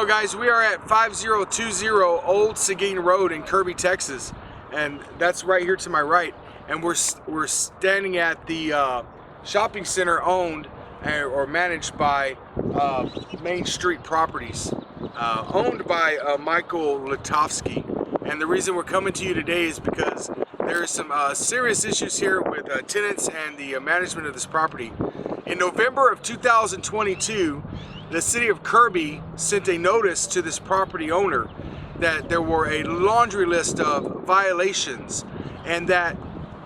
guys, we are at 5020 Old Seguin Road in Kirby, Texas, and that's right here to my right. And we're standing at the shopping center owned or managed by Main Street Properties, owned by Michael Litovsky. And the reason we're coming to you today is because there are some serious issues here with tenants and the management of this property. In November of 2022, the city of Kirby sent a notice to this property owner that there were a laundry list of violations, and that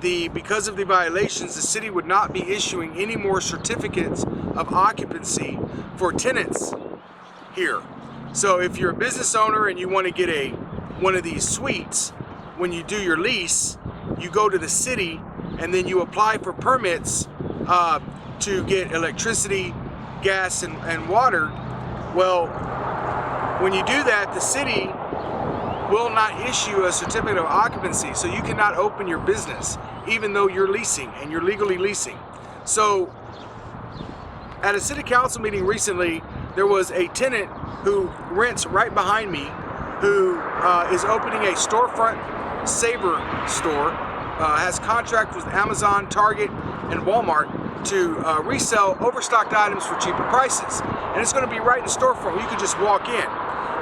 because of the violations, the city would not be issuing any more certificates of occupancy for tenants here. So if you're a business owner and you want to get one of these suites, when you do your lease, you go to the city and then you apply for permits to get electricity, gas, and water. Well, when you do that, the city will not issue a certificate of occupancy, so you cannot open your business even though you're leasing and you're legally leasing. So at a city council meeting recently, there was a tenant who rents right behind me who is opening a storefront saver store, has contract with Amazon, Target, and Walmart to resell overstocked items for cheaper prices. And it's going to be right in the storefront where you can just walk in.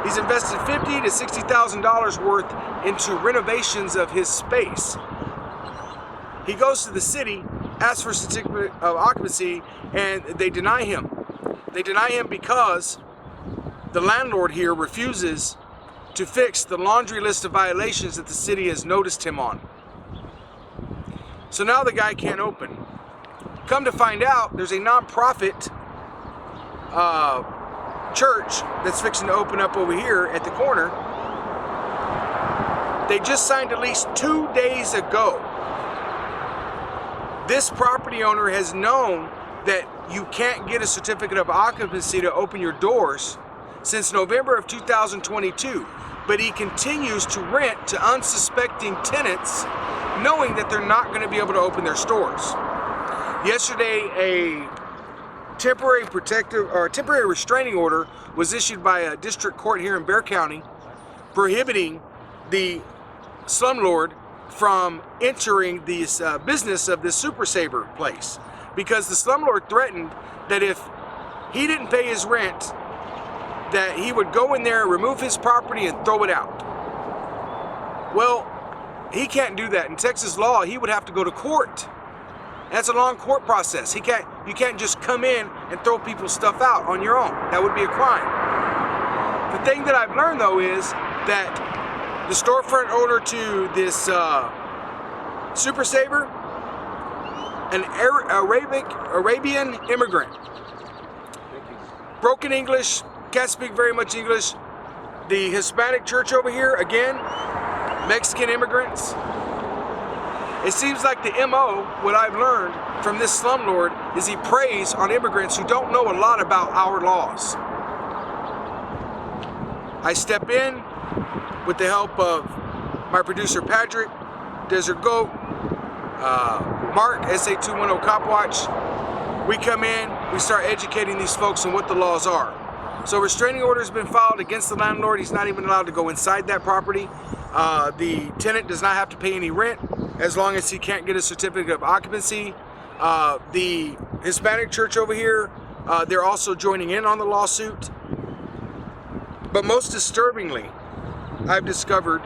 He's invested $50,000 to $60,000 worth into renovations of his space. He goes to the city, asks for a certificate of occupancy, and they deny him. They deny him because the landlord here refuses to fix the laundry list of violations that the city has noticed him on. So now the guy can't open. Come to find out, there's a non-profit church that's fixing to open up over here at the corner. They just signed a lease 2 days ago. This property owner has known that you can't get a certificate of occupancy to open your doors since November of 2022, but he continues to rent to unsuspecting tenants, knowing that they're not going to be able to open their stores. Yesterday, a temporary restraining order was issued by a district court here in Bexar County, prohibiting the Slumlord from entering this business of this Super Saver place, because the Slumlord threatened that if he didn't pay his rent, that he would go in there, remove his property, and throw it out. Well, he can't do that. In Texas law, he would have to go to court. That's a long court process. You can't just come in and throw people's stuff out on your own. That would be a crime. The thing that I've learned though is that the storefront owner to this Super Saver, an Arabian immigrant, broken English, can't speak very much English. The Hispanic church over here, again, Mexican immigrants. It seems like the MO, what I've learned from this slumlord, is he preys on immigrants who don't know a lot about our laws. I step in with the help of my producer Patrick, Desert Goat, Mark, SA210 Cop Watch. We come in, we start educating these folks on what the laws are. So a restraining order has been filed against the landlord. He's not even allowed to go inside that property. The tenant does not have to pay any rent as long as he can't get a certificate of occupancy. The Hispanic church over here, they're also joining in on the lawsuit. But most disturbingly, I've discovered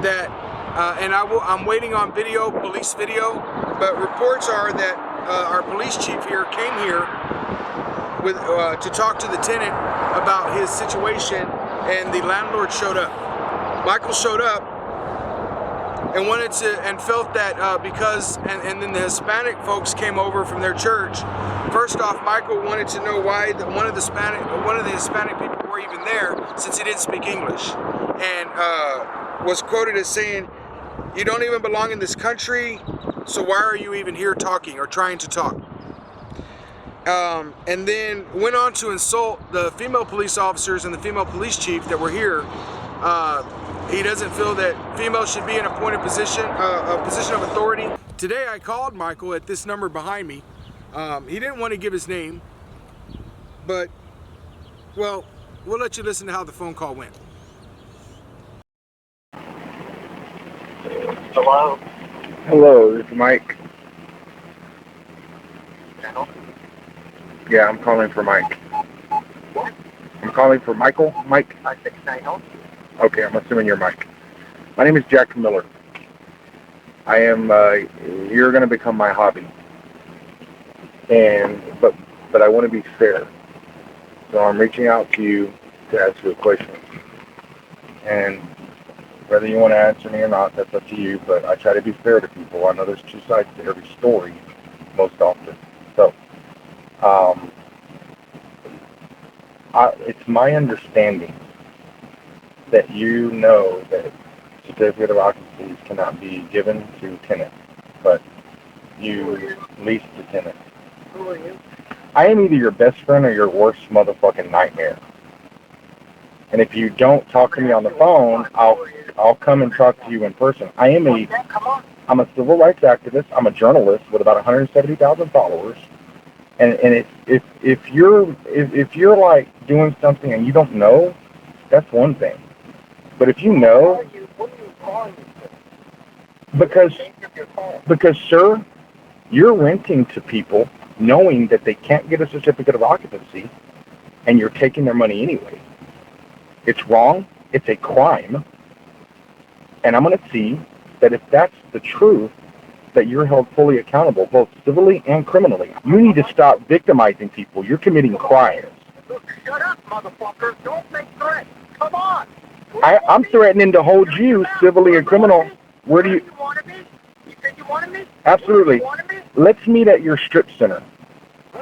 that, and I'm waiting on video, police video, but reports are that our police chief here came here to talk to the tenant about his situation, and the landlord showed up. Michael showed up and felt that and then the Hispanic folks came over from their church. First off, Michael wanted to know why one of the Hispanic people were even there, since he didn't speak English, and was quoted as saying, "You don't even belong in this country, so why are you even here talking or trying to talk?" And then went on to insult the female police officers and the female police chief that were here. He doesn't feel that females should be in a position of authority. Today I called Michael at this number behind me. He didn't want to give his name, but, well, we'll let you listen to how the phone call went. Hello? Hello, this is Mike. Hello? Yeah, I'm calling for Mike. What? I'm calling for Michael. Mike? I think I help. Okay, I'm assuming you're Mike. My name is Jack Miller. I am, you're going to become my hobby. But I want to be fair. So I'm reaching out to you to ask you a question. And whether you want to answer me or not, that's up to you, but I try to be fair to people. I know there's two sides to every story most often. So, it's my understanding that you know that certificate of occupancies cannot be given to tenants, but you lease to tenants. Who are you? I am either your best friend or your worst motherfucking nightmare. And if you don't talk to me on the phone, I'll come and talk to you in person. I'm a civil rights activist. I'm a journalist with about 170,000 followers. And if you're like doing something and you don't know, that's one thing. But if you know, What are you calling me for? because sir, you're renting to people knowing that they can't get a certificate of occupancy, and you're taking their money anyway. It's wrong. It's a crime. And I'm going to see that if that's the truth, that you're held fully accountable, both civilly and criminally. You need to stop victimizing people. You're committing crimes. Look, shut up, motherfucker. Don't make threats. Come on. I'm threatening to hold you civilly and criminal. Where do you wanted me? You said you wanted me? Absolutely. You wanted me? Let's meet at your strip center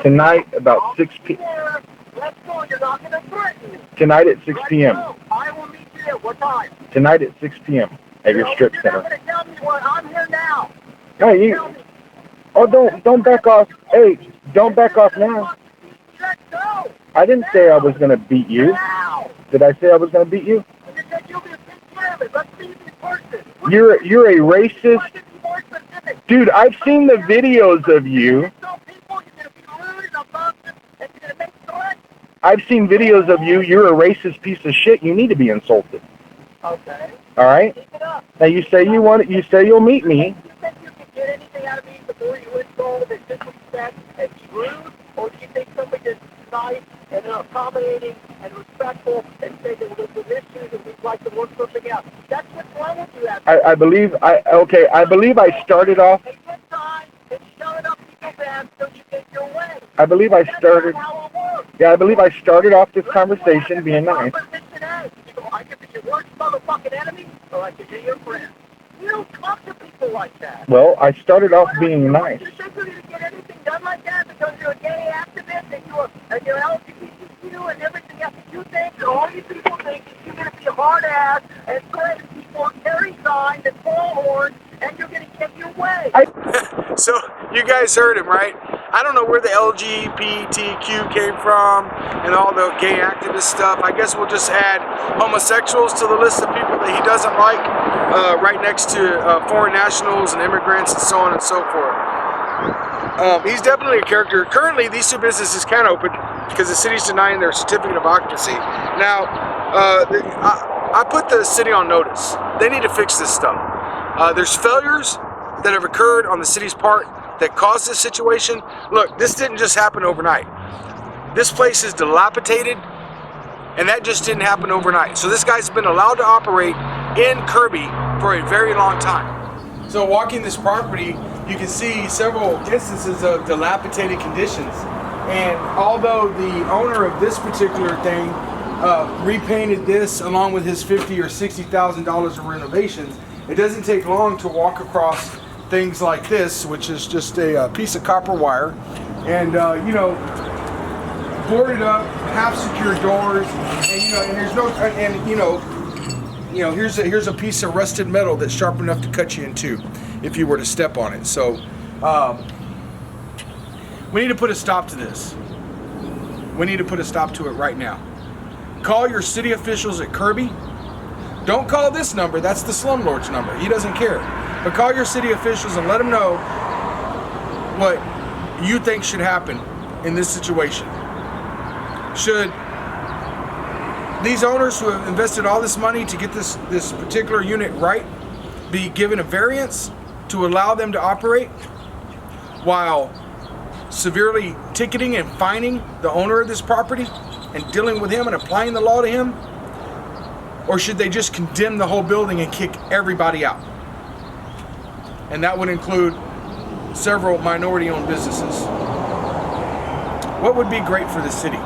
tonight about 6 p.m. Let's go. You're not going to threaten me. Tonight at 6 p.m. I will meet you there. What time? Tonight at 6 p.m. at your strip You're center. not going to tell me what. I'm here now. Hey, you. Oh, don't back off. Hey, don't back off now. Let's go. I didn't say I was going to beat you. Now. Did I say I was going to beat you? You said you'll be a big man. Let's see this person. You're a racist. Dude, I've seen the videos of you. I've seen videos of you. You're a racist piece of shit. You need to be insulted. Okay. All right? Now you say you'll meet me. You think you can get anything out of me before you insult and disrespect and be rude? Or do you think somebody that's nice and accommodating and respectful and say that there's some issues and we'd like to work something out? That's what's wrong with you. I believe I started off. Take your time and shut up people bad so you get your way. I believe I started. Yeah, I believe I started off this conversation being nice. I could be your worst motherfucking enemy, or I could be your friend. You don't talk to people like that. Well, I started off being nice. You think you're going to get anything done like that because you're a gay activist and you're LGBTQ and everything else? You think that all you people think is you're going to be a hard ass and threaten people and carry signs and ball horns and you're going to get your way. So you guys heard him, right? I don't know where the LGBTQ came from and all the gay activist stuff. I guess we'll just add homosexuals to the list of people that he doesn't like, right next to foreign nationals and immigrants and so on and so forth. He's definitely a character. Currently, these two businesses can't open because the city's denying their certificate of occupancy. Now, I put the city on notice. They need to fix this stuff. There's failures that have occurred on the city's part that caused this situation. Look, this didn't just happen overnight. This place is dilapidated, and that just didn't happen overnight. So this guy's been allowed to operate in Kirby for a very long time. So walking this property, you can see several instances of dilapidated conditions. And although the owner of this particular thing repainted this along with his $50,000 or $60,000 of renovations, it doesn't take long to walk across things like this, which is just a piece of copper wire, and boarded up, half secure doors, and there's no, here's a piece of rusted metal that's sharp enough to cut you in two if you were to step on it. So we need to put a stop to this. We need to put a stop to it right now. Call your city officials at Kirby. Don't call this number. That's the Slumlord's number. He doesn't care. But call your city officials and let them know what you think should happen in this situation. Should these owners who have invested all this money to get this particular unit right be given a variance to allow them to operate, while severely ticketing and fining the owner of this property and dealing with him and applying the law to him? Or should they just condemn the whole building and kick everybody out? And that would include several minority-owned businesses. What would be great for the city?